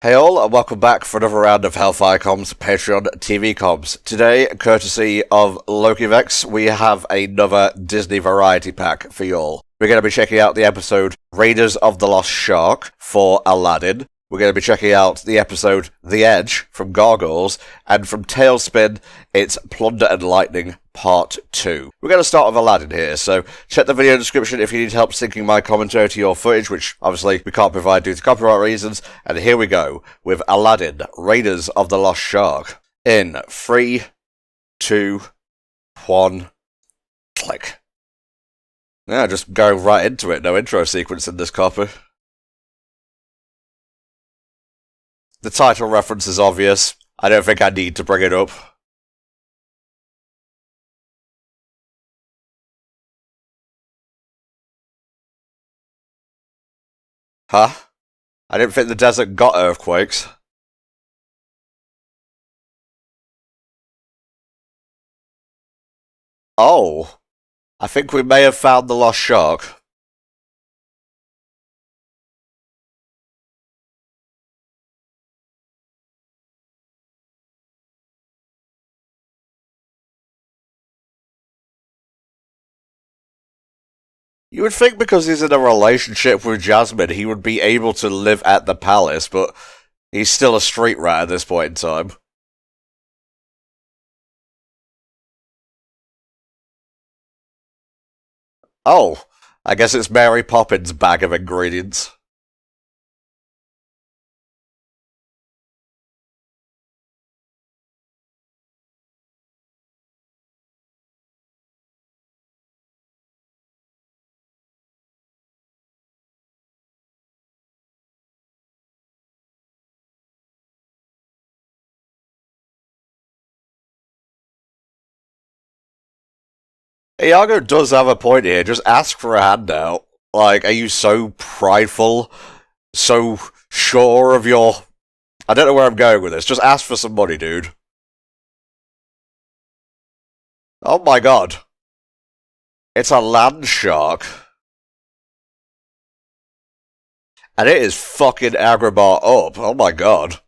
Hey all, and welcome back for another round of HellfireComms Patreon TV comms. Today, courtesy of LokiVex, we have another Disney variety pack for y'all. We're going to be checking out the episode Raiders of the Lost Shark for Aladdin. We're going to be checking out the episode The Edge from Gargoyles, and from Talespin, it's Plunder and Lightning Part 2. We're going to start with Aladdin here, so check the video description if you need help syncing my commentary to your footage, which obviously we can't provide due to copyright reasons, and here we go with Aladdin, Raiders of the Lost Shark. In 3, 2, 1, click. Yeah, just going right into it, no intro sequence in this copy. The title reference is obvious. I don't think I need to bring it up. Huh? I didn't think the desert got earthquakes. Oh. I think we may have found the lost shark. You would think because he's in a relationship with Jasmine, he would be able to live at the palace, but he's still a street rat at this point in time. Oh, I guess it's Mary Poppins' bag of ingredients. Iago does have a point here. Just ask for a handout. Like, are you so prideful? So sure of your... I don't know where I'm going with this. Just ask for some money, dude. Oh my god. It's a land shark. And it is fucking Agrabah up. Oh my god.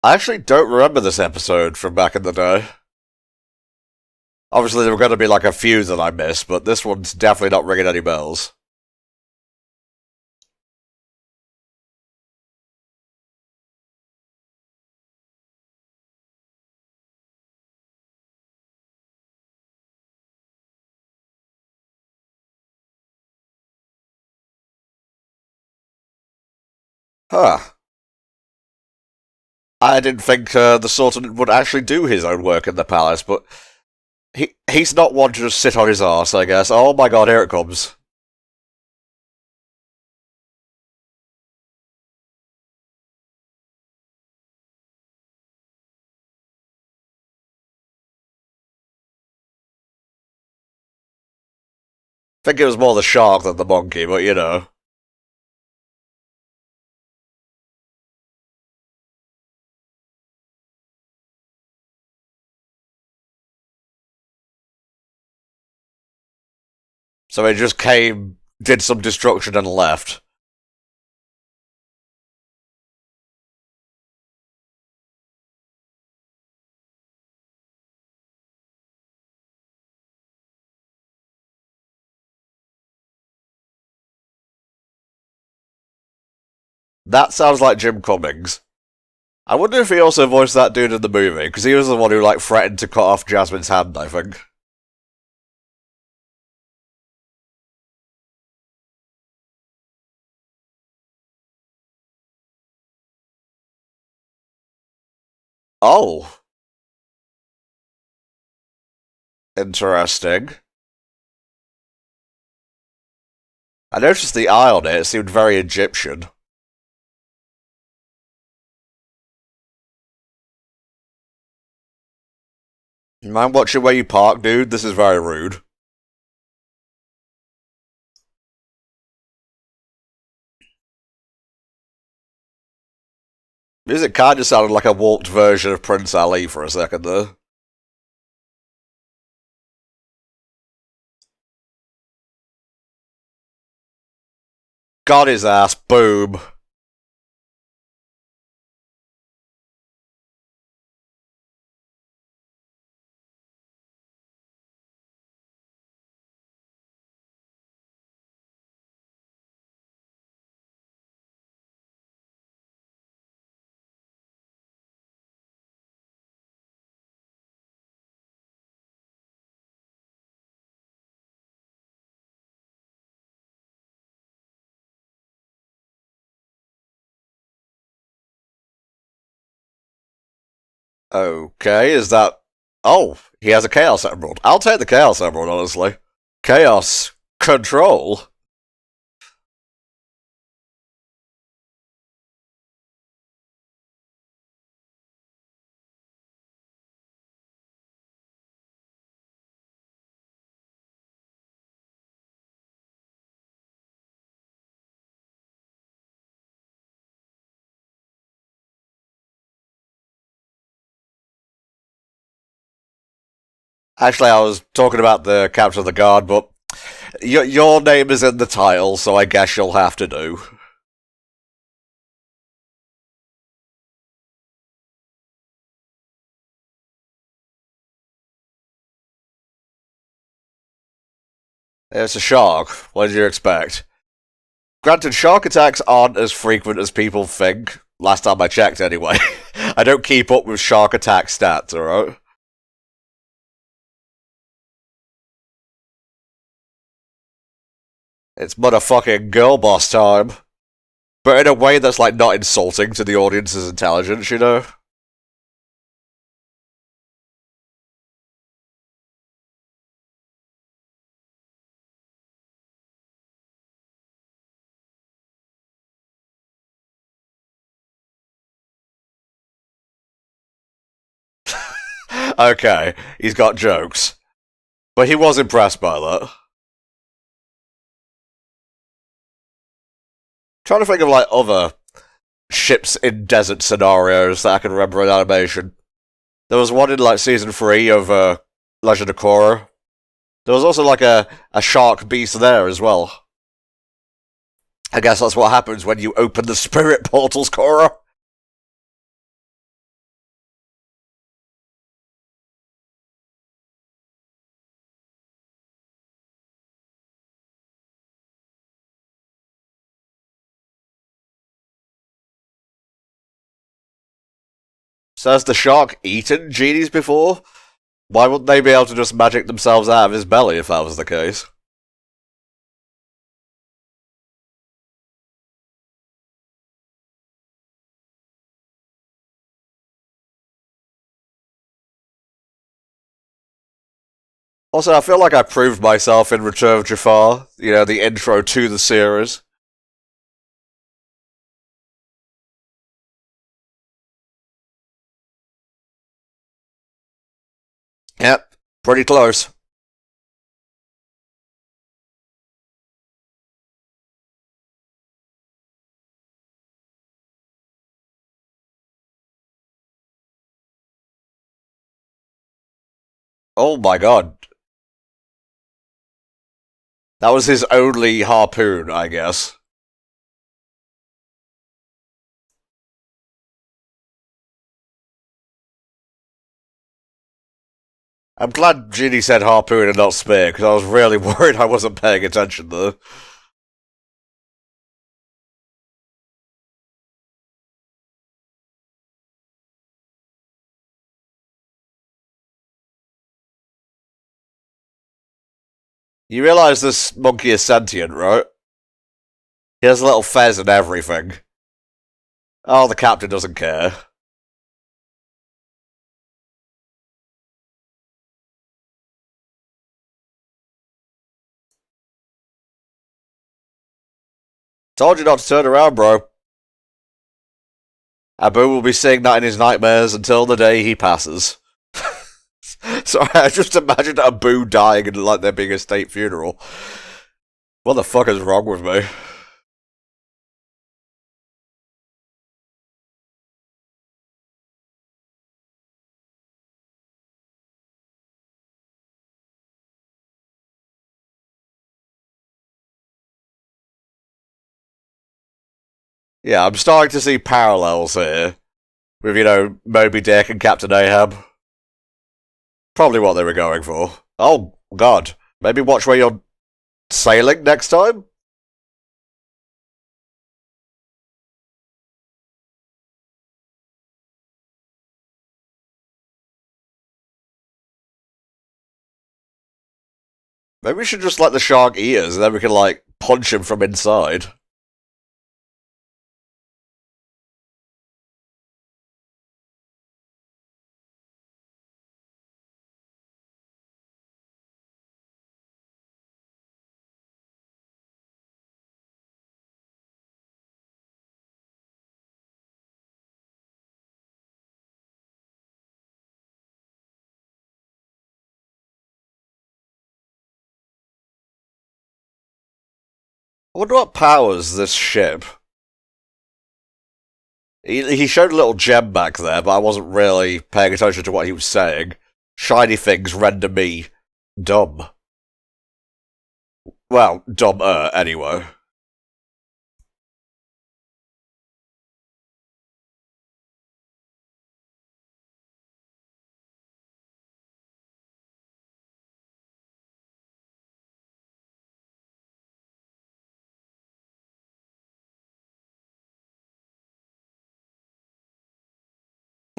I actually don't remember this episode from back in the day. Obviously, there were going to be like a few that I missed, but this one's definitely not ringing any bells. Huh. I didn't think the Sultan would actually do his own work in the palace, but he's not one to just sit on his arse, I guess. Oh my god, here it comes. I think it was more the shark than the monkey, but you know. So he just came, did some destruction and left. That sounds like Jim Cummings. I wonder if he also voiced that dude in the movie, because he was the one who, like, threatened to cut off Jasmine's hand, I think. Oh. Interesting. I noticed the eye on it, it seemed very Egyptian. Mind watching where you park, dude? This is very rude. Music kind of sounded like a warped version of Prince Ali for a second there. Got his ass. Boom. Okay, is that... Oh, he has a Chaos Emerald. I'll take the Chaos Emerald, honestly. Chaos Control? Actually, I was talking about the Captain of the Guard, but your name is in the title, so I guess you'll have to do. It's a shark. What did you expect? Granted, shark attacks aren't as frequent as people think. Last time I checked, anyway. I don't keep up with shark attack stats, alright? It's motherfucking girl boss time. But in a way that's, like, not insulting to the audience's intelligence, you know? Okay, he's got jokes. But he was impressed by that. Trying to think of, like, other ships in desert scenarios that I can remember in animation. There was one in, like, season 3 of Legend of Korra. There was also, like, a shark beast there as well. I guess that's what happens when you open the spirit portals, Korra. So has the shark eaten genies before? Why wouldn't they be able to just magic themselves out of his belly if that was the case? Also, I feel like I proved myself in Return of Jafar, you know, the intro to the series. Yep, pretty close. Oh my god. That was his only harpoon, I guess. I'm glad Ginny said harpoon and not spear, because I was really worried I wasn't paying attention there. You realise this monkey is sentient, right? He has a little fez and everything. Oh, the captain doesn't care. Told you not to turn around, bro. Abu will be seeing that in his nightmares until the day he passes. Sorry, I just imagined Abu dying and like there being a state funeral. What the fuck is wrong with me? Yeah, I'm starting to see parallels here with, Moby Dick and Captain Ahab. Probably what they were going for. Oh, God. Maybe watch where you're sailing next time? Maybe we should just let the shark eat us, and then we can, punch him from inside. I wonder what powers this ship. He showed a little gem back there, but I wasn't really paying attention to what he was saying. Shiny things render me dumb. Well, dumber, anyway.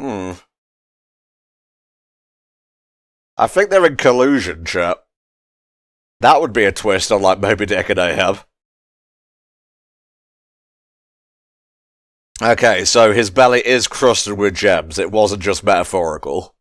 Hmm. I think they're in collusion, chap. That would be a twist on, Moby Dick and Ahab. Okay, so his belly is crusted with gems. It wasn't just metaphorical.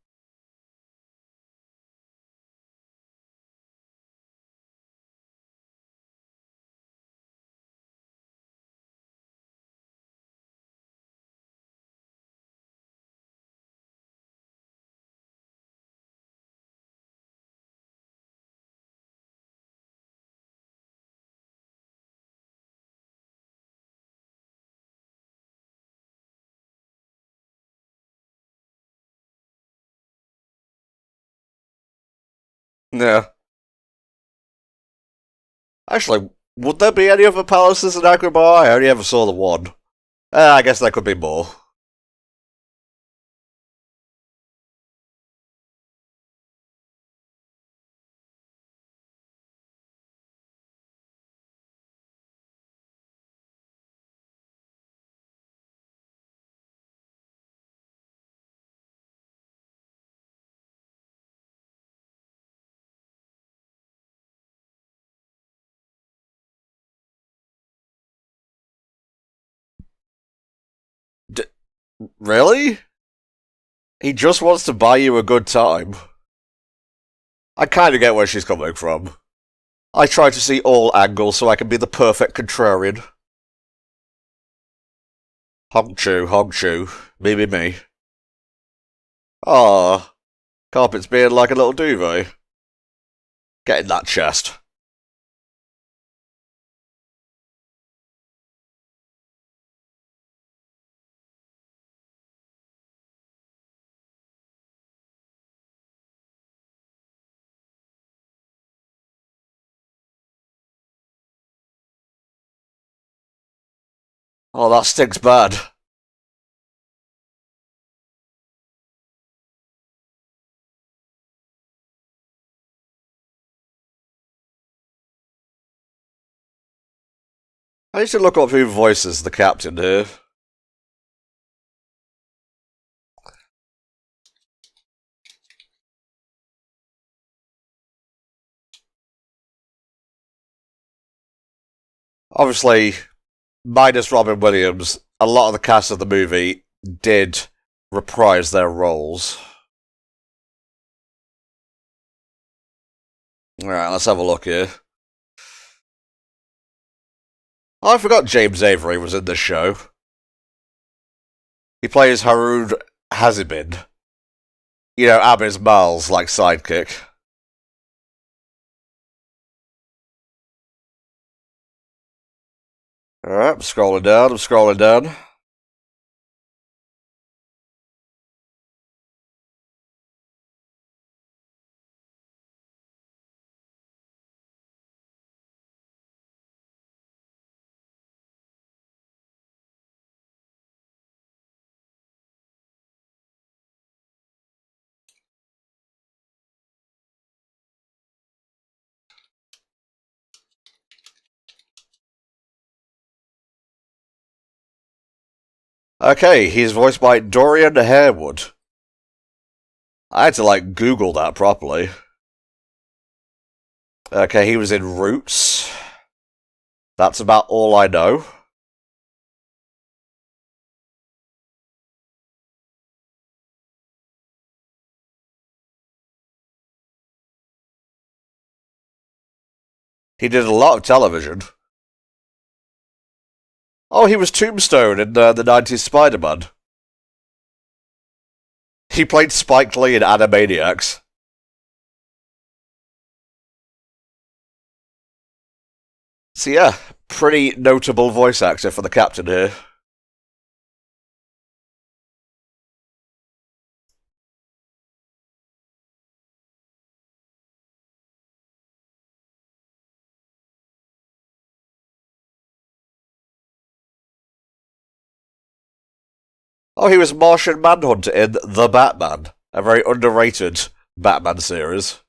Yeah. Actually, would there be any other palaces in Agrabah? I only ever saw the one. I guess there could be more. D- really? He just wants to buy you a good time. I kinda get where she's coming from. I try to see all angles so I can be the perfect contrarian. Hong chu. Me. Ah, carpet's being like a little duvet. Get in that chest. Oh, that stinks bad. I need to look up who voices the captain here. Obviously, minus Robin Williams, a lot of the cast of the movie did reprise their roles. Alright, let's have a look here. Oh, I forgot James Avery was in this show. He plays Haroun Hazibin. Abis Mal's, sidekick. Alright, I'm scrolling down. Okay, he's voiced by Dorian Harewood. I had to, Google that properly. Okay, he was in Roots. That's about all I know. He did a lot of television. Oh, he was Tombstone in the 90s Spider-Man. He played Spike Lee in Animaniacs. So yeah, pretty notable voice actor for the Captain here. Oh, he was Martian Manhunter in The Batman, a very underrated Batman series.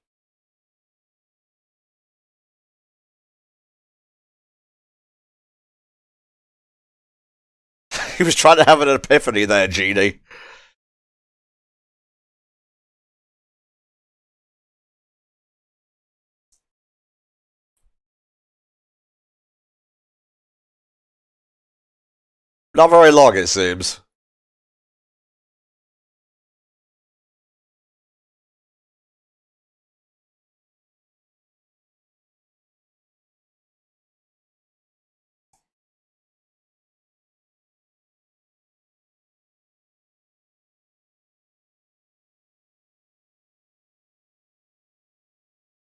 He was trying to have an epiphany there, Genie. Not very long, it seems.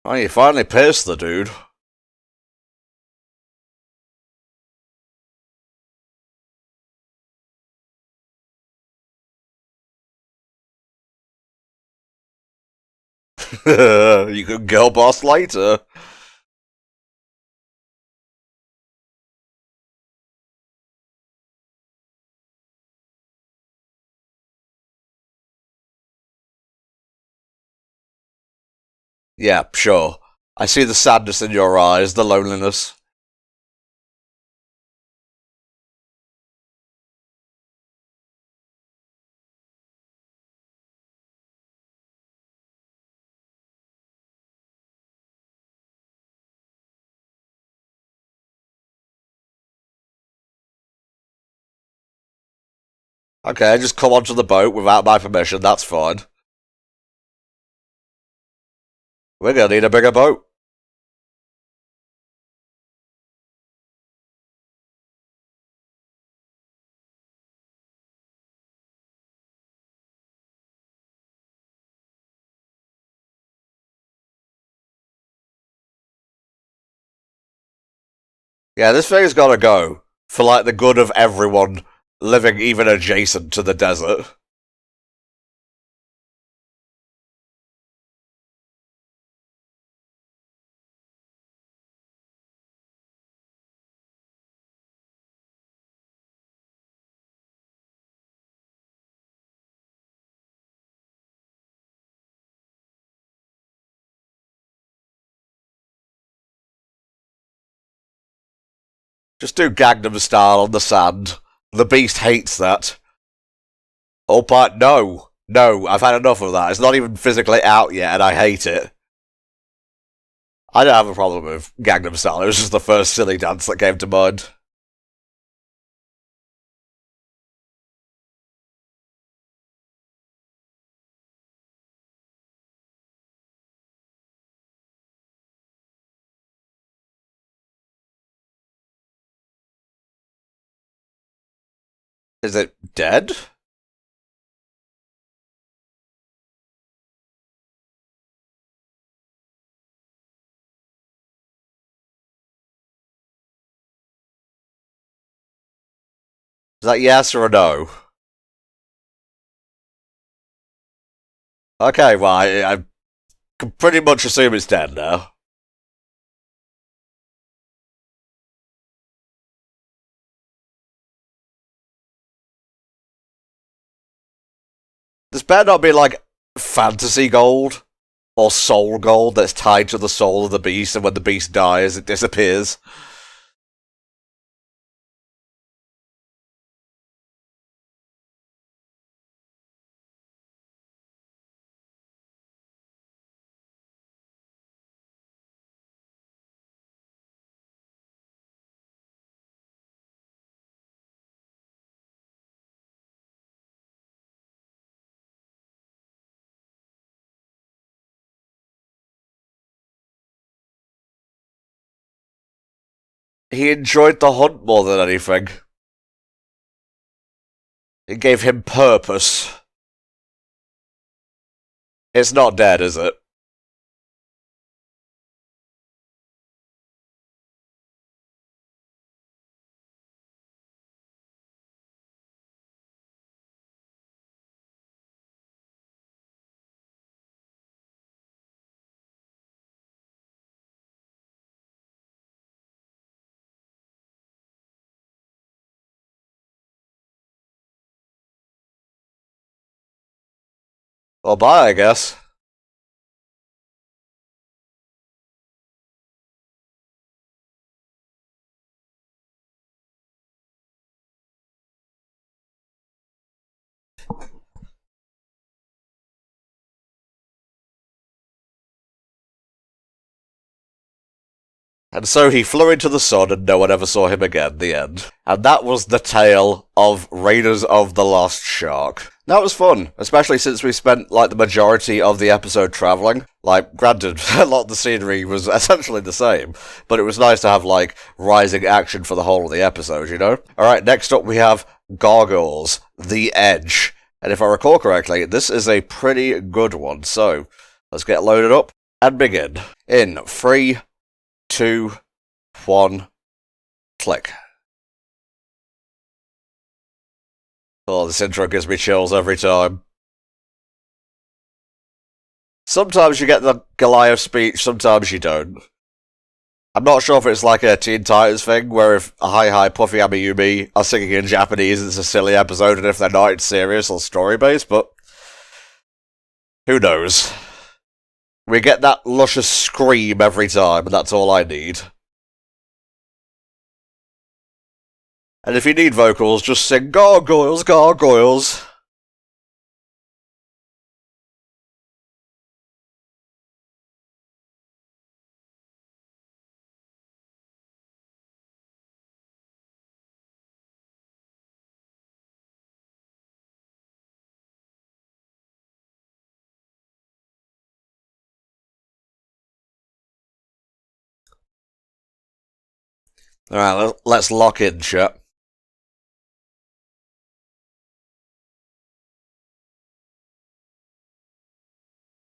Oh, you finally pierced the dude. You can girl boss later. Yeah, sure. I see the sadness in your eyes, the loneliness. Okay, just come onto the boat without my permission, that's fine. We're gonna need a bigger boat. Yeah, this thing's gotta go. For, the good of everyone living even adjacent to the desert. Just do Gangnam Style on the sand. The Beast hates that. Oh, but no. No, I've had enough of that. It's not even physically out yet, and I hate it. I don't have a problem with Gangnam Style. It was just the first silly dance that came to mind. Is it dead? Is that yes or a no? Okay, well, I can pretty much assume it's dead now. This better not be fantasy gold or soul gold that's tied to the soul of the beast, and when the beast dies, it disappears. he enjoyed the hunt more than anything. It gave him purpose. It's not dead, is it? Well, bye, I guess. And so he flew into the sun and no one ever saw him again, the end. And that was the tale of Raiders of the Lost Shark. That was fun, especially since we spent, like, the majority of the episode travelling. Like, granted, a lot of the scenery was essentially the same, but it was nice to have, like, rising action for the whole of the episode, you know? Alright, next up we have Gargoyles, The Edge. And if I recall correctly, this is a pretty good one, so let's get loaded up and begin. In 3, 2, 1, click. Oh, this intro gives me chills every time. Sometimes you get the Goliath speech, sometimes you don't. I'm not sure if it's like a Teen Titans thing, where if Hi Puffy Amiyumi are singing in Japanese, it's a silly episode, and if they're not, it's serious or story-based, but who knows? We get that luscious scream every time, and that's all I need. And if you need vocals, just sing Gargoyles, Gargoyles. Alright, let's lock in, chat.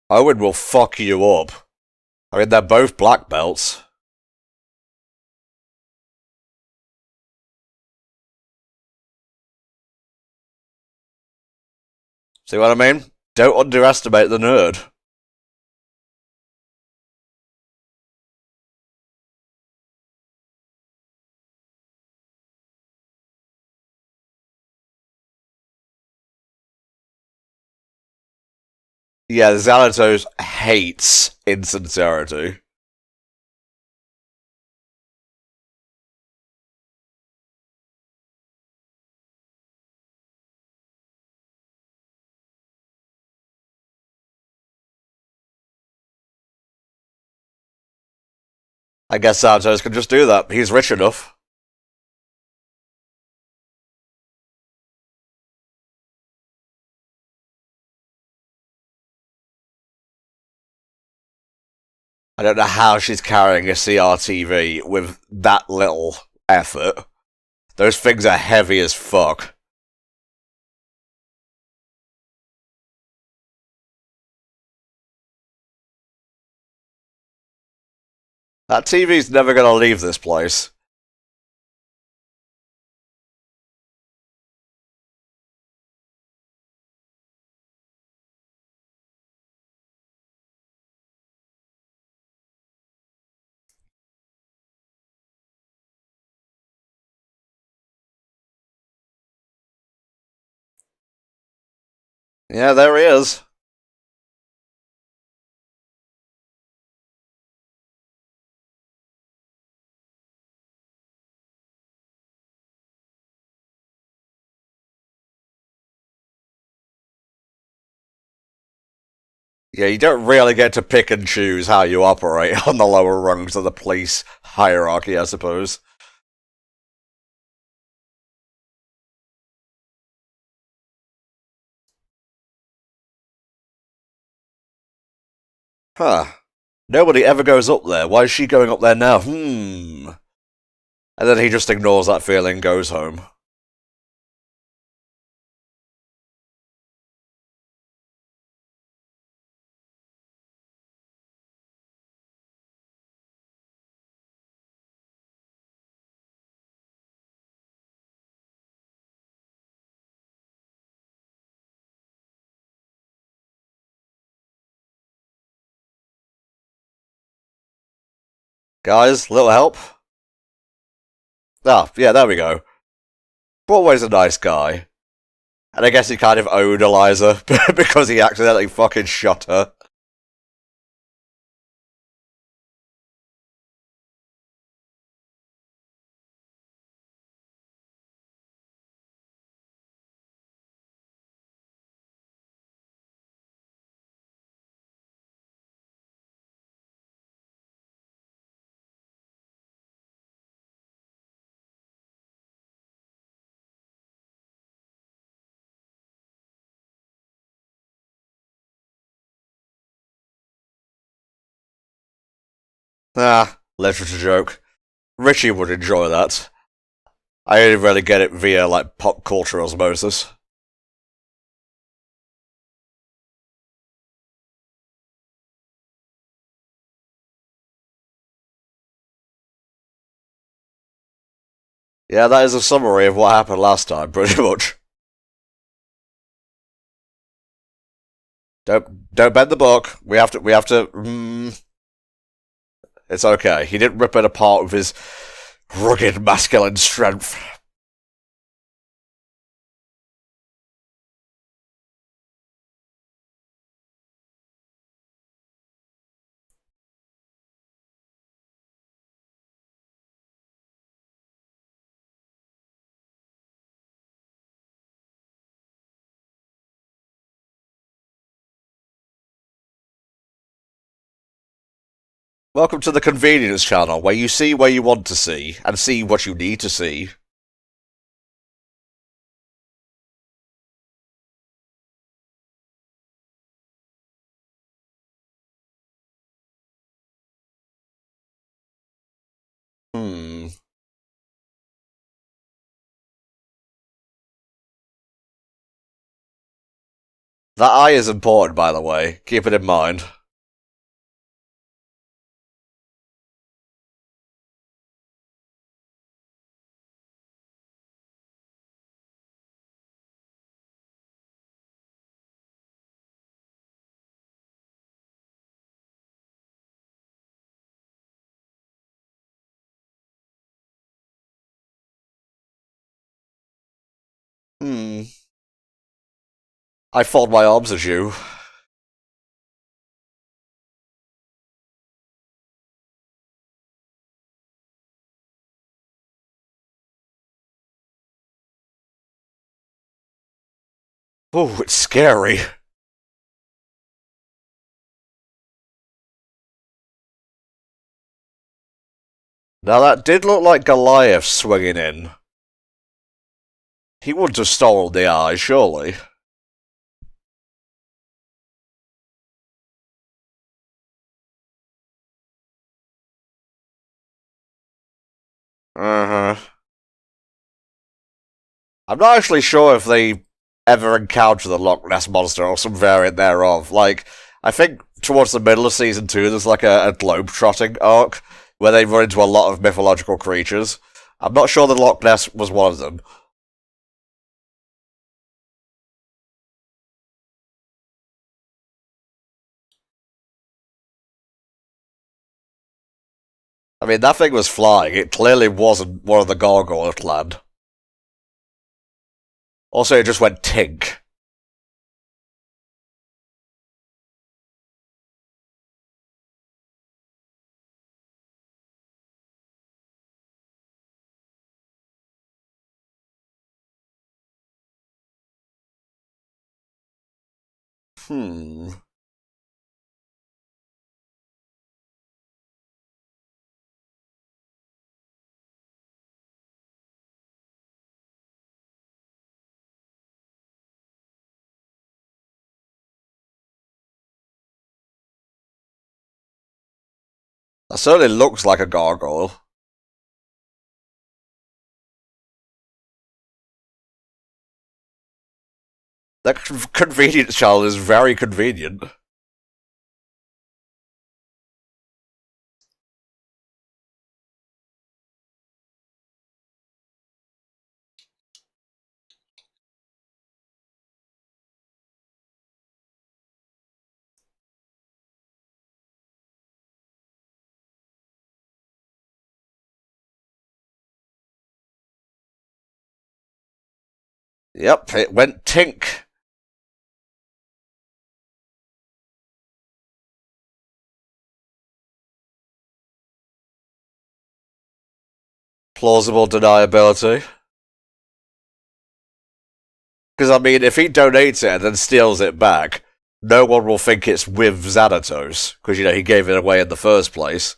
Owen will fuck you up. I mean, they're both black belts. See what I mean? Don't underestimate the nerd. Yeah, Xanatos hates insincerity. I guess Xanatos can just do that. He's rich enough. I don't know how she's carrying a CRTV with that little effort. Those things are heavy as fuck. That TV's never gonna leave this place. Yeah, there he is. Yeah, you don't really get to pick and choose how you operate on the lower rungs of the police hierarchy, I suppose. Huh. Nobody ever goes up there. Why is she going up there now? And then he just ignores that feeling, goes home. Guys, little help? Ah, yeah, there we go. Broadway's a nice guy. And I guess he kind of owed Eliza because he accidentally fucking shot her. Ah, literature joke. Richie would enjoy that. I only really get it via, like, pop culture osmosis. Yeah, that is a summary of what happened last time, pretty much. Don't bend the book. We have to. It's okay. He didn't rip it apart with his rugged masculine strength. Welcome to the Convenience Channel, where you see where you want to see, and see what you need to see. Hmm. That eye is important, by the way. Keep it in mind. Hmm. I fold my arms at you. Ooh, it's scary. Now that did look like Goliath swinging in. He wouldn't have stolen the eye, surely. Uh-huh. I'm not actually sure if they ever encounter the Loch Ness Monster or some variant thereof. Like, I think towards the middle of Season 2 there's like a globe-trotting arc where they run into a lot of mythological creatures. I'm not sure the Loch Ness was one of them. I mean, that thing was flying. It clearly wasn't one of the Gargoyle clan. Also, it just went tink. Hmm. That certainly looks like a gargoyle. That convenience child is very convenient. Yep, it went tink. Plausible deniability. Because, I mean, if he donates it and then steals it back, no one will think it's with Xanatos. Because, he gave it away in the first place.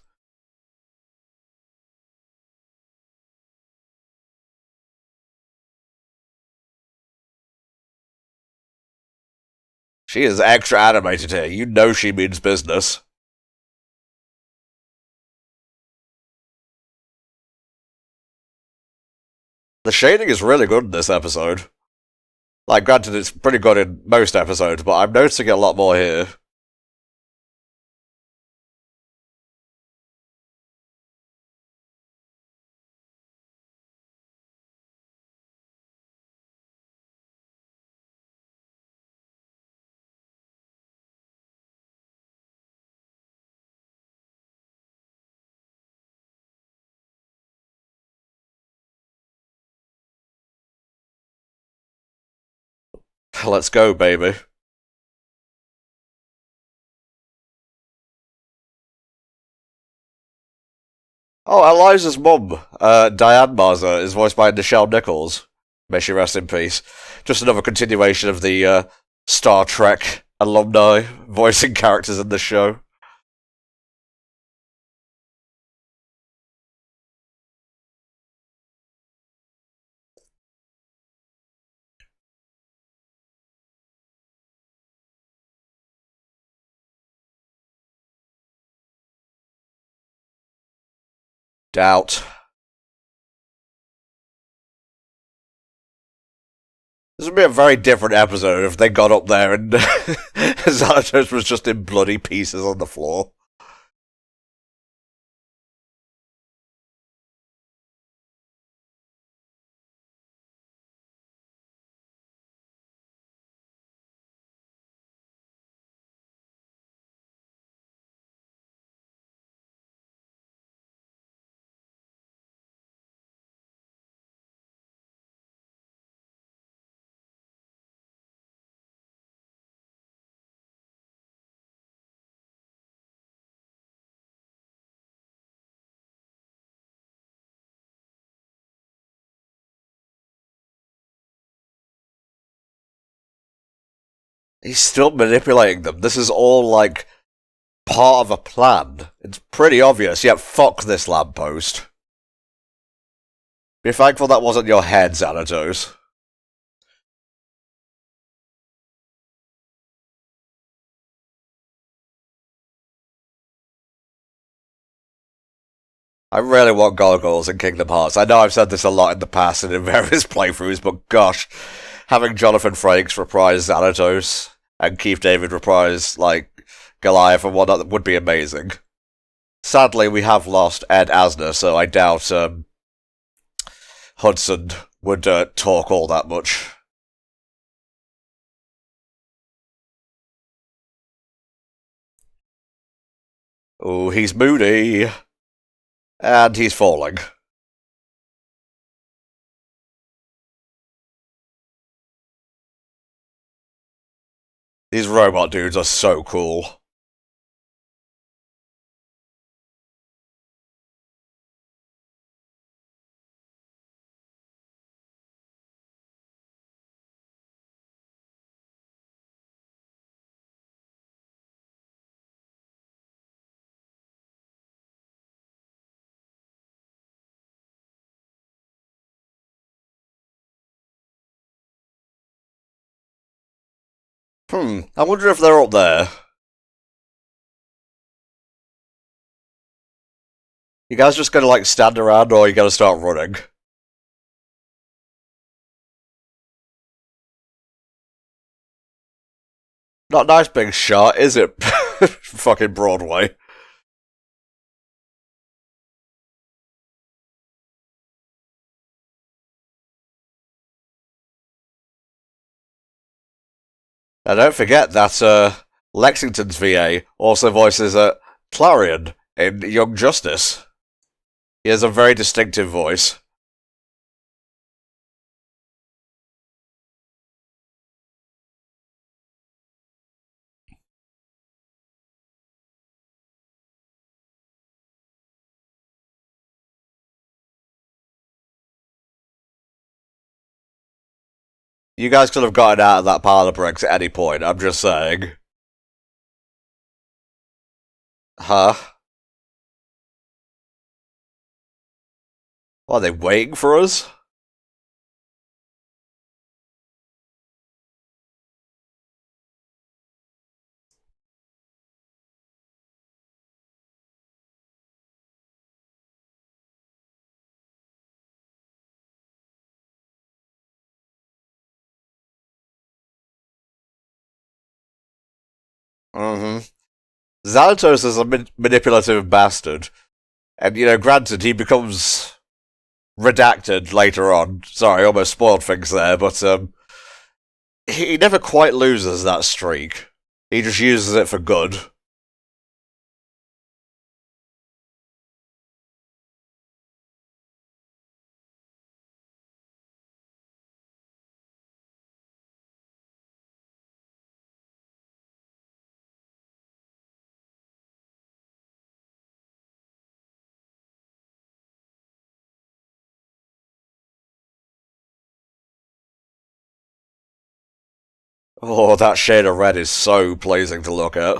She is extra animated here. You know she means business. The shading is really good in this episode. Like, granted, it's pretty good in most episodes, but I'm noticing it a lot more here. Let's go, baby. Oh, Eliza's mum, Diane Marzer, is voiced by Nichelle Nichols. May she rest in peace. Just another continuation of the Star Trek alumni voicing characters in the show. Doubt. This would be a very different episode if they got up there and Xanatos was just in bloody pieces on the floor. He's still manipulating them. This is all, like, part of a plan. It's pretty obvious, yet fuck this lamppost. Be thankful that wasn't your head, Xanatos. I really want Gargoyles in Kingdom Hearts. I know I've said this a lot in the past and in various playthroughs, but gosh, having Jonathan Frakes reprise Xanatos and Keith David reprise, like, Goliath and whatnot would be amazing. Sadly, we have lost Ed Asner, so I doubt Hudson would talk all that much. Oh, he's moody. And he's falling. These robot dudes are so cool. I wonder if they're up there. You guys just gonna, like, stand around, or you gotta start running? Not nice being shot, is it? Fucking Broadway. And don't forget that Lexington's VA also voices Clarion in Young Justice. He has a very distinctive voice. You guys could have gotten out of that pile of bricks at any point, I'm just saying. Huh? Are they waiting for us? Mm-hmm. Xanatos is a manipulative bastard. And, granted, he becomes redacted later on. Sorry, I almost spoiled things there, but he never quite loses that streak. He just uses it for good. Oh, that shade of red is so pleasing to look at.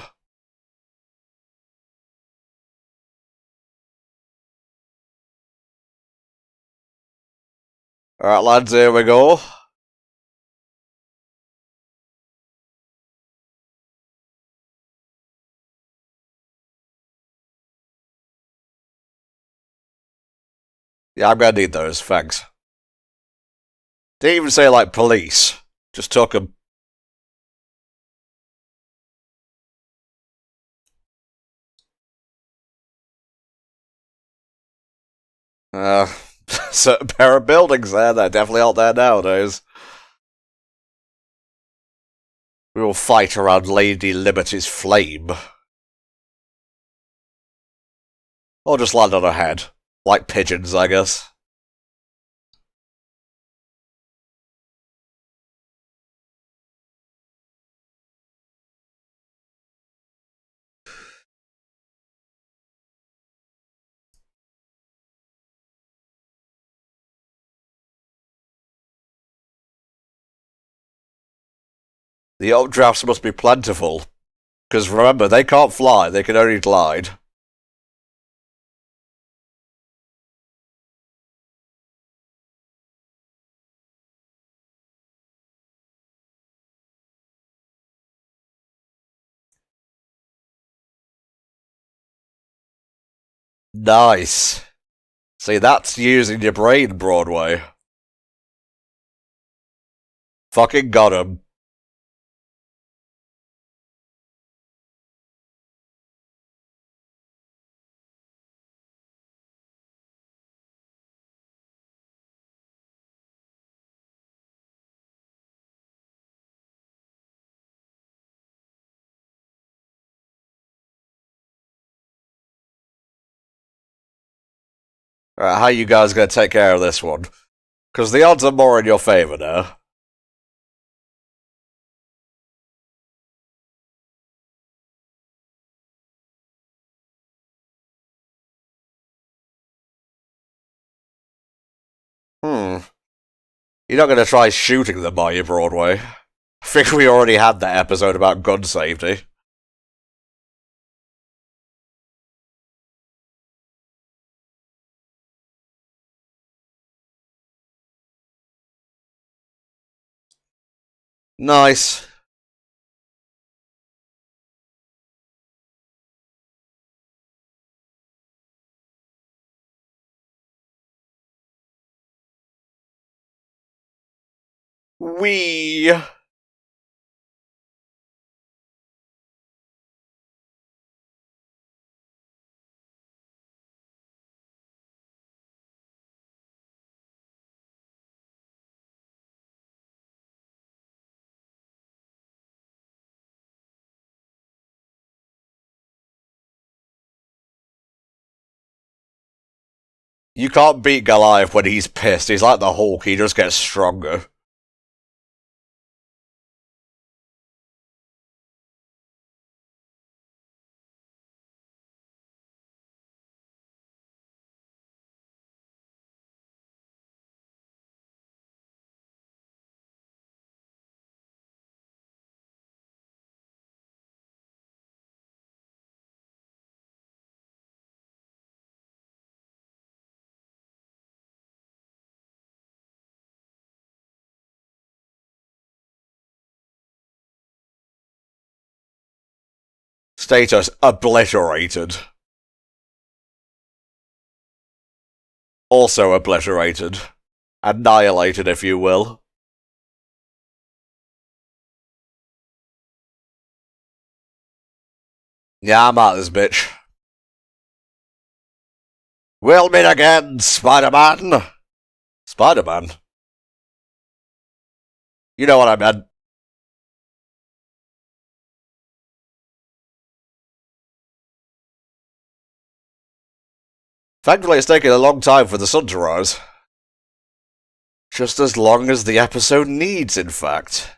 Alright, lads, here we go. Yeah, I'm gonna need those, thanks. Didn't even say, like, police. Just took them. Uh, certain pair of buildings there that definitely aren't there nowadays. We will fight around Lady Liberty's flame. Or just land on her head. Like pigeons, I guess. The updrafts must be plentiful. Because remember, they can't fly, they can only glide. Nice. See, that's using your brain, Broadway. Fucking got him. Alright, how you guys gonna take care of this one? Because the odds are more in your favour now. Hmm. You're not gonna try shooting them, are you, Broadway? I think we already had that episode about gun safety. Nice. We You can't beat Goliath when he's pissed. He's like the Hulk, he just gets stronger. Status obliterated. Also obliterated. Annihilated, if you will. Yeah, I'm out this bitch. We'll meet again, Spider-Man! Spider-Man? You know what I meant. Thankfully, it's taken a long time for the sun to rise. Just as long as the episode needs, in fact.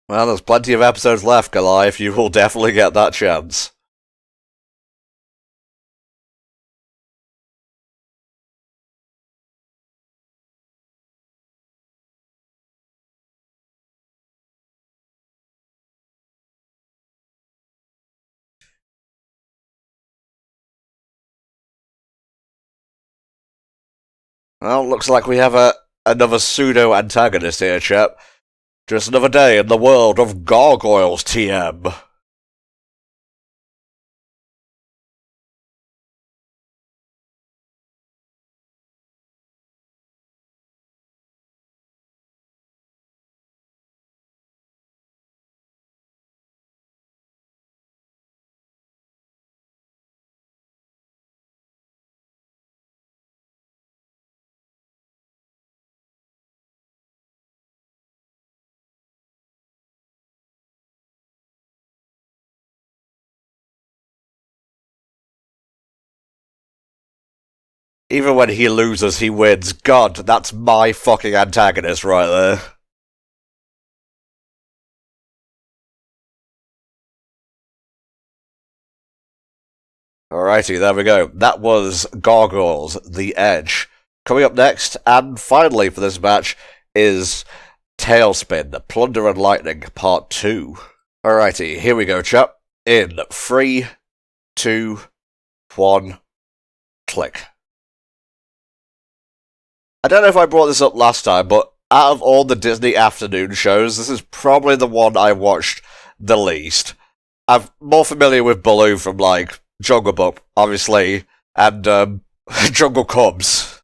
Well, there's plenty of episodes left, Goliath. You will definitely get that chance. Well, looks like we have another pseudo-antagonist here, chap. Just another day in the world of Gargoyles, TM. Even when he loses, he wins. God, that's my fucking antagonist right there. Alrighty, there we go. That was Gargoyles, The Edge. Coming up next, and finally for this match, is Talespin, Plunder and Lightning, Part 2. Alrighty, here we go, chap. In 3, 2, 1, click. I don't know if I brought this up last time, but out of all the Disney afternoon shows, this is probably the one I watched the least. I'm more familiar with Baloo from, like, Jungle Book, obviously, and, Jungle Cubs.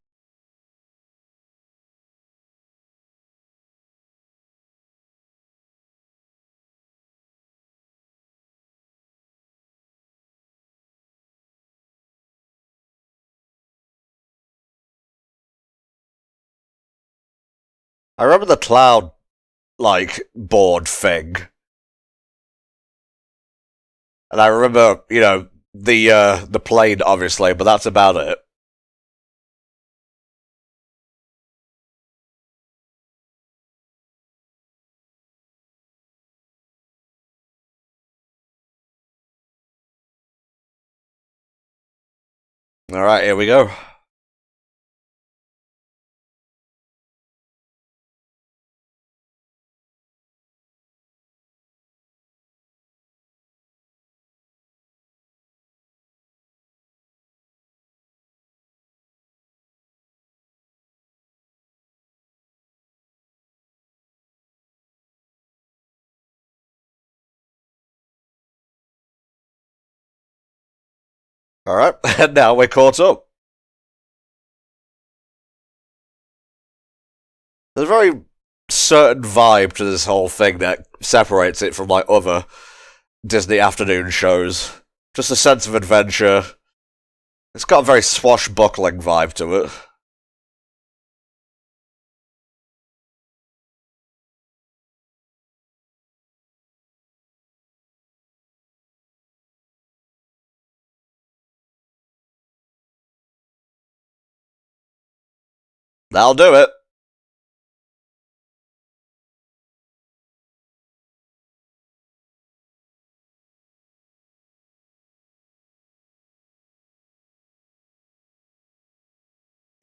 I remember the cloud, like, board thing. And I remember, you know, the plane, obviously, but that's about it. Alright, here we go. Alright, and now we're caught up. There's a very certain vibe to this whole thing that separates it from like other Disney afternoon shows. Just a sense of adventure. It's got a very swashbuckling vibe to it. That'll do it.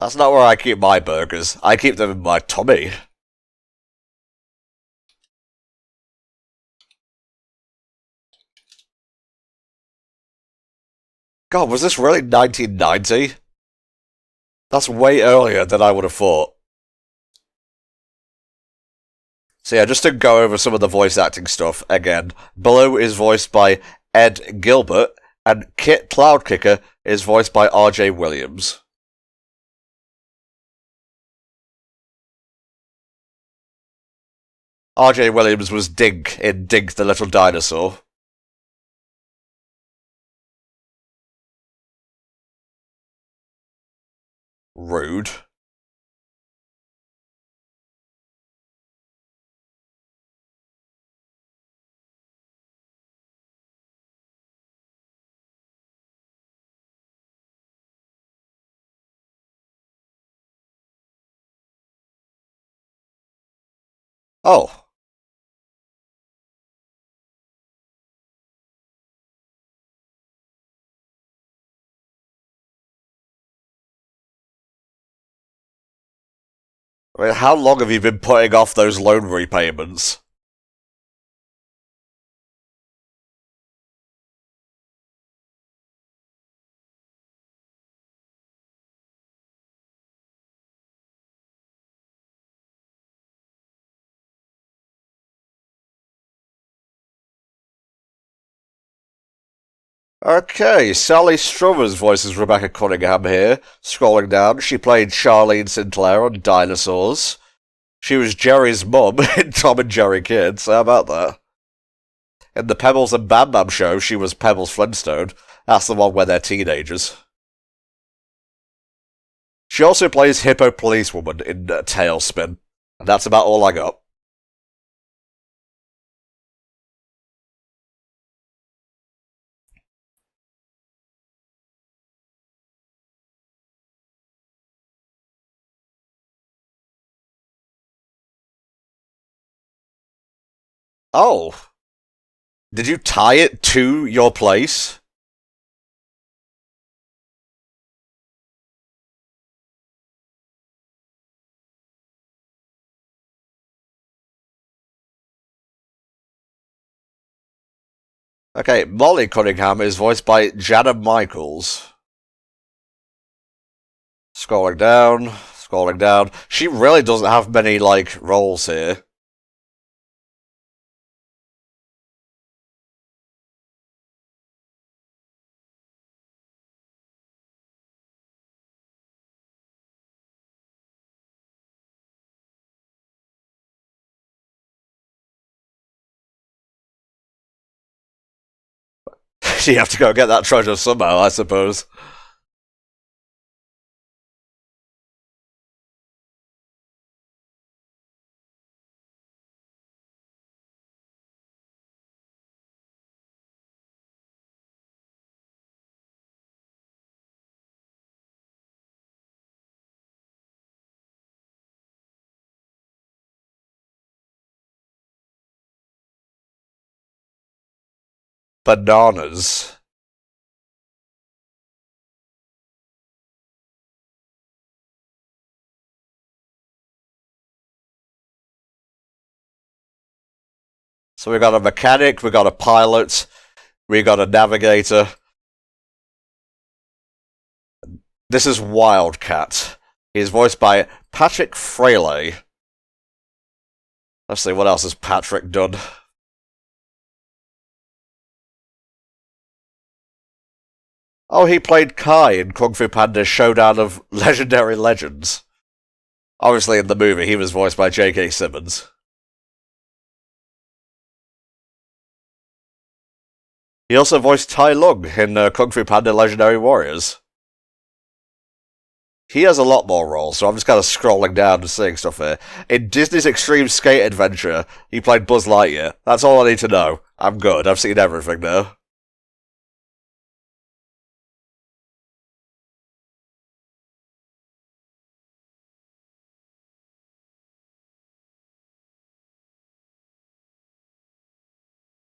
That's not where I keep my burgers. I keep them in my tummy. God, was this really 1990? That's way earlier than I would have thought. So yeah, just to go over some of the voice acting stuff again. Baloo is voiced by Ed Gilbert, and Kit Cloudkicker is voiced by R.J. Williams. R.J. Williams was Dink in Dink the Little Dinosaur. Rude. Oh. I mean, how long have you been putting off those loan repayments? Okay, Sally Struthers voices Rebecca Cunningham here. Scrolling down, she played Charlene Sinclair on Dinosaurs. She was Jerry's mum in Tom and Jerry Kids. How about that? In the Pebbles and Bam Bam show, she was Pebbles Flintstone. That's the one where they're teenagers. She also plays Hippo Policewoman in Talespin. And that's about all I got. Oh. Did you tie it to your place? Okay, Molly Cunningham is voiced by Jana Michaels. Scrolling down, scrolling down. She really doesn't have many, like, roles here. You have to go get that treasure somehow, I suppose. Bananas. So we got a mechanic, we got a pilot, we got a navigator. This is Wildcat. He's voiced by Patrick Fraley. Let's see, what else has Patrick done? Oh, he played Kai in Kung Fu Panda's Showdown of Legendary Legends. Obviously, in the movie, he was voiced by J.K. Simmons. He also voiced Tai Lung in Kung Fu Panda Legendary Warriors. He has a lot more roles, so I'm just kind of scrolling down and seeing stuff here. In Disney's Extreme Skate Adventure, he played Buzz Lightyear. That's all I need to know. I'm good. I've seen everything now.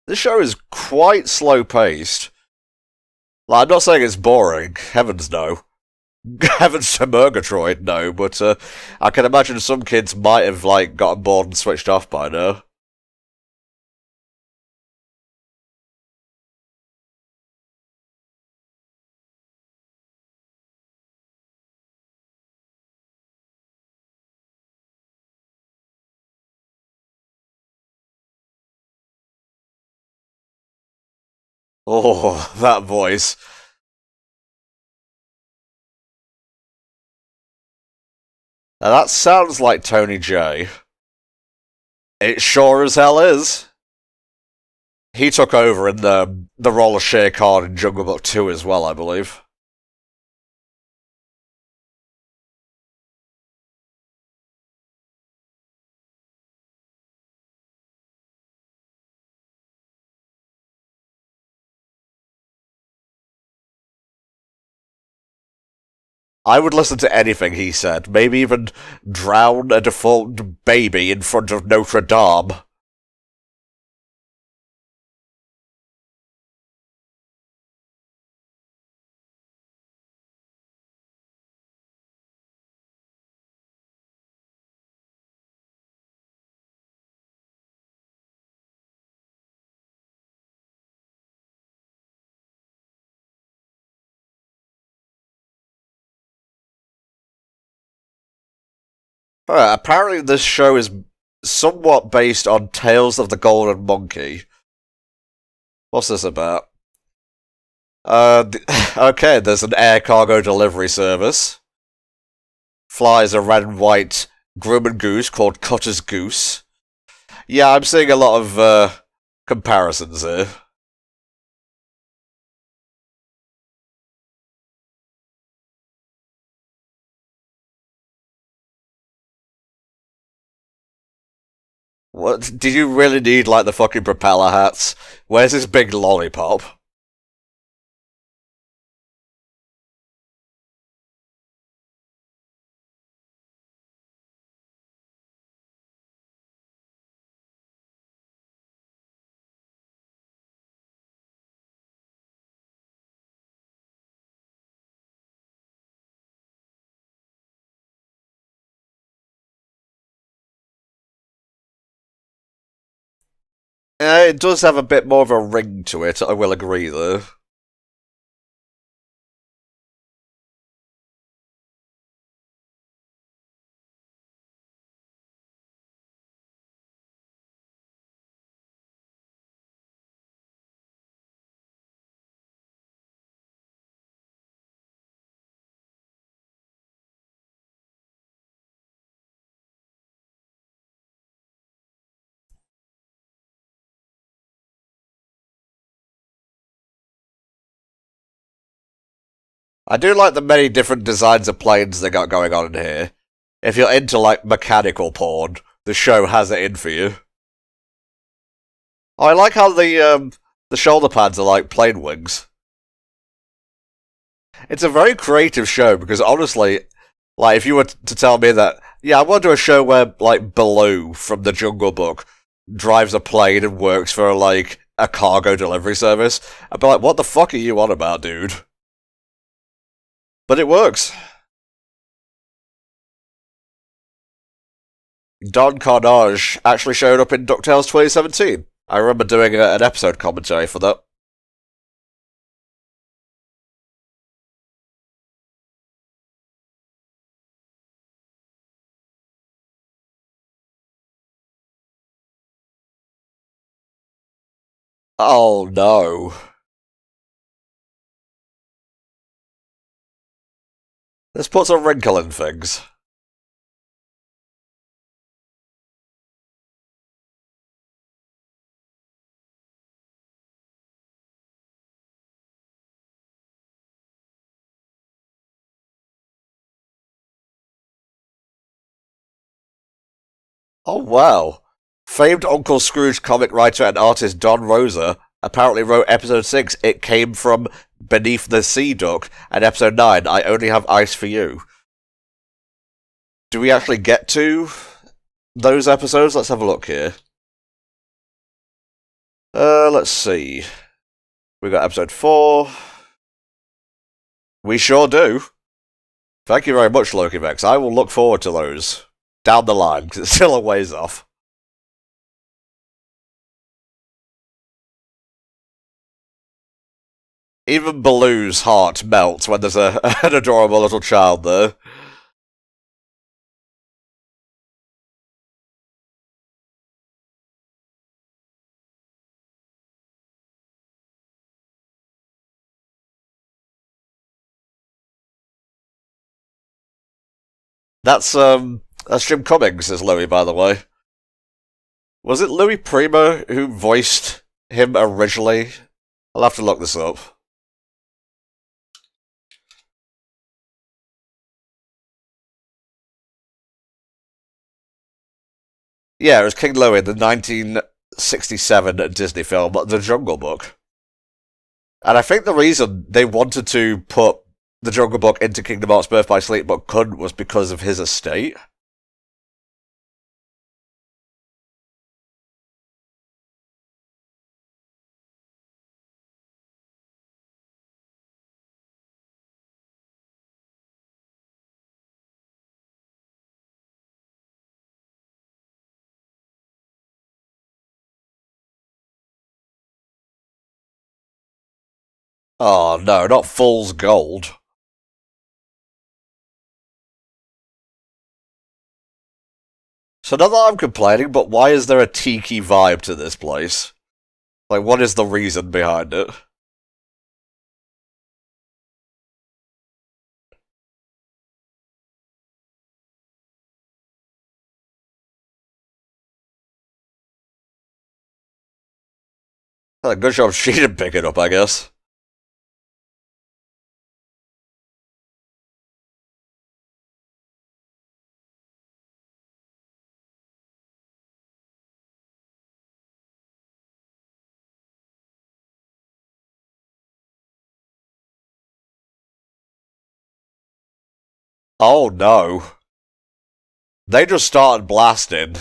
This show is quite slow paced. Like, I'm not saying it's boring. Heavens no. Heavens to Murgatroyd, no. But I can imagine some kids might have gotten bored and switched off by now. Oh, that voice. Now that sounds like Tony J. It sure as hell is. He took over in the role of Shere Khan in Jungle Book 2 as well, I believe. I would listen to anything he said, maybe even drown a deformed baby in front of Notre Dame. Apparently this show is somewhat based on Tales of the Golden Monkey. What's this about? Okay, there's an air cargo delivery service. Flies a red and white grumman goose called Cutter's Goose. Yeah, I'm seeing a lot of comparisons here. What? Did you really need, the fucking propeller hats? Where's this big lollipop? It does have a bit more of a ring to it, I will agree, though. I do like the many different designs of planes they got going on in here. If you're into, mechanical porn, the show has it in for you. Oh, I like how the shoulder pads are like plane wings. It's a very creative show because honestly, if you were to tell me that, yeah, I want to do a show where, Baloo from the Jungle Book drives a plane and works for, a cargo delivery service, I'd be like, what the fuck are you on about, dude? But it works. Don Carnage actually showed up in DuckTales 2017. I remember doing an episode commentary for that. Oh no. This puts a wrinkle in things. Oh wow. Famed Uncle Scrooge comic writer and artist Don Rosa apparently wrote episode 6, It Came From Beneath the Sea Duck, and episode 9, I Only Have Ice for You. Do we actually get to those episodes? Let's have a look here. Let's see. We got episode 4. We sure do. Thank you very much, LokiVex. I will look forward to those down the line, because it's still a ways off. Even Baloo's heart melts when there's an adorable little child there. That's Jim Cummings is Louis, by the way. Was it Louis Prima who voiced him originally? I'll have to look this up. Yeah, it was King Louis, the 1967 Disney film, The Jungle Book. And I think the reason they wanted to put The Jungle Book into Kingdom Hearts Birth by Sleep but couldn't was because of his estate. Oh no, not Fool's Gold. So not that I'm complaining, but why is there a tiki vibe to this place? Like, what is the reason behind it? Good job she didn't pick it up, I guess. Oh no. They just started blasting.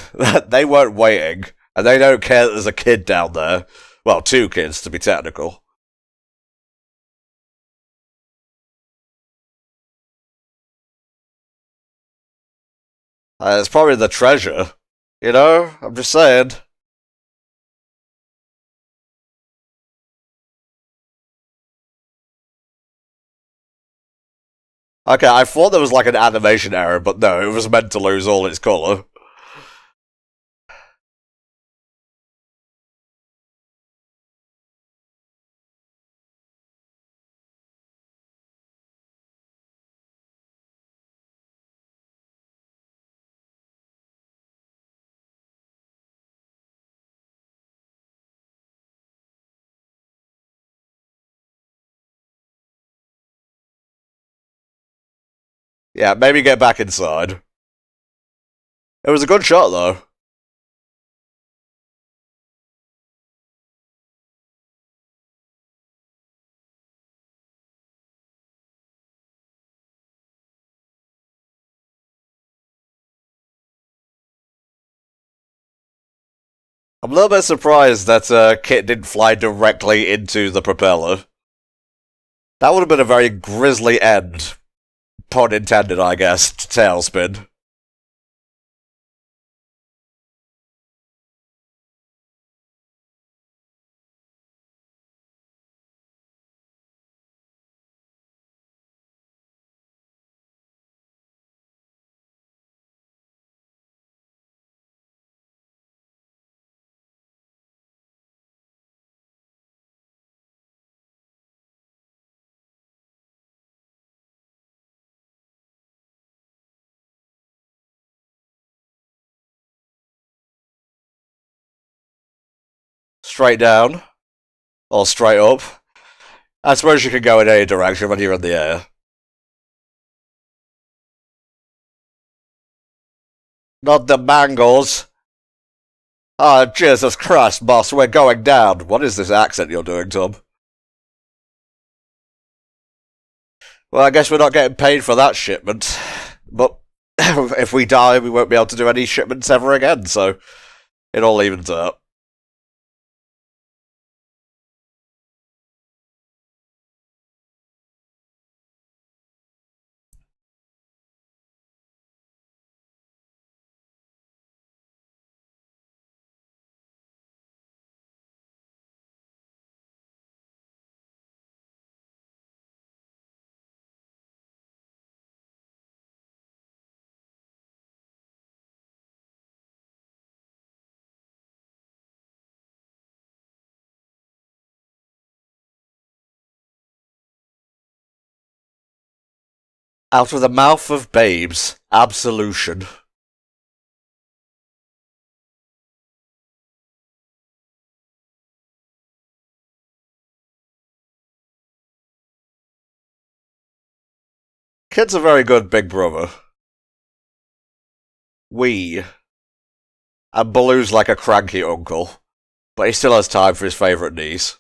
They weren't waiting. And they don't care that there's a kid down there. Well, 2 kids, to be technical. It's probably the treasure. You know? I'm just saying. Okay, I thought there was like an animation error, but no, it was meant to lose all its colour. Yeah, maybe get back inside. It was a good shot, though. I'm a little bit surprised that Kit didn't fly directly into the propeller. That would have been a very grisly end. Pun intended, I guess, to Talespin. Straight down. Or straight up. I suppose you can go in any direction when you're in the air. Not the mangles. Ah, Jesus Christ, boss, we're going down. What is this accent you're doing, Tom? Well, I guess we're not getting paid for that shipment. But if we die, we won't be able to do any shipments ever again, so it all evens out. Out of the mouth of babes, absolution. Kid's a very good big brother. And Baloo's like a cranky uncle, but he still has time for his favourite niece.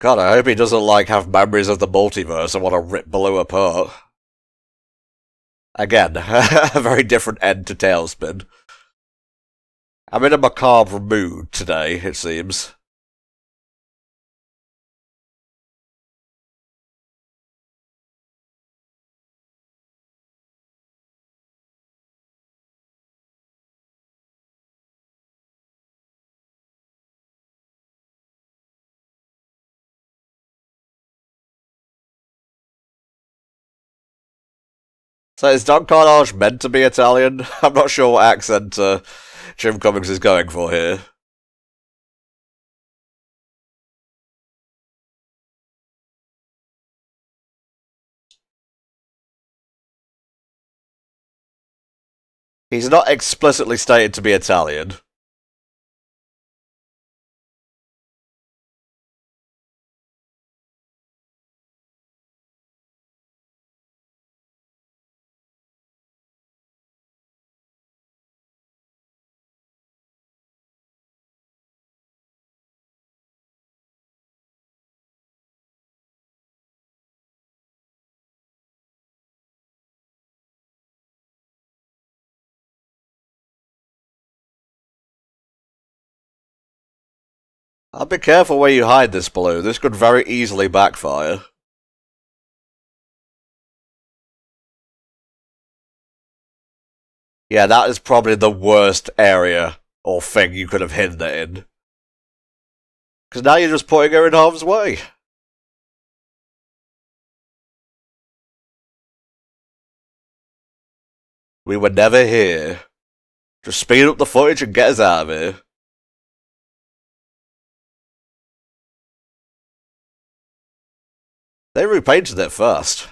God, I hope he doesn't, have memories of the multiverse and want to rip Baloo apart. Again, a very different end to Talespin. I'm in a macabre mood today, it seems. So is Don Carnage meant to be Italian? I'm not sure what accent Jim Cummings is going for here. He's not explicitly stated to be Italian. I'll be careful where you hide this, Baloo. This could very easily backfire. Yeah, that is probably the worst area or thing you could have hidden it in. Because now you're just putting her in harm's way. We were never here. Just speed up the footage and get us out of here. They repainted it first.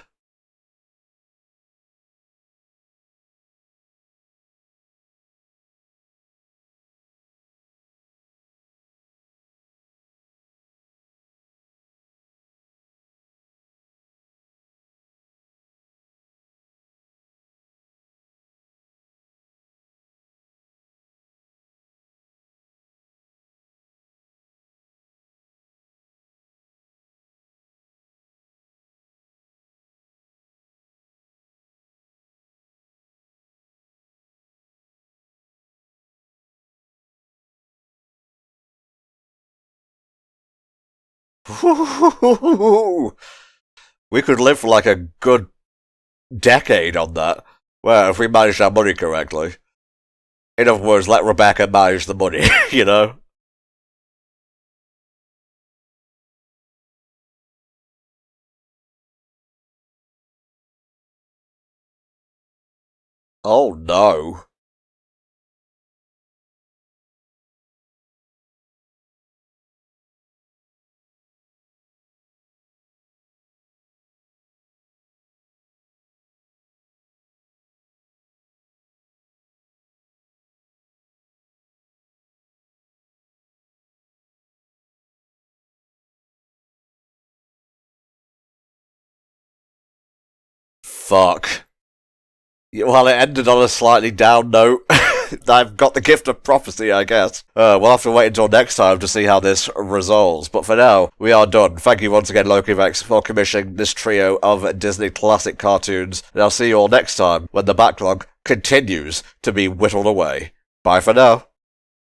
We could live for like a good decade on that. Well, if we manage our money correctly. In other words, let Rebecca manage the money, you know? Oh no. Fuck. Well, it ended on a slightly down note. I've got the gift of prophecy, I guess. We'll have to wait until next time to see how this resolves. But for now, we are done. Thank you once again, LokiVex, for commissioning this trio of Disney classic cartoons. And I'll see you all next time when the backlog continues to be whittled away. Bye for now.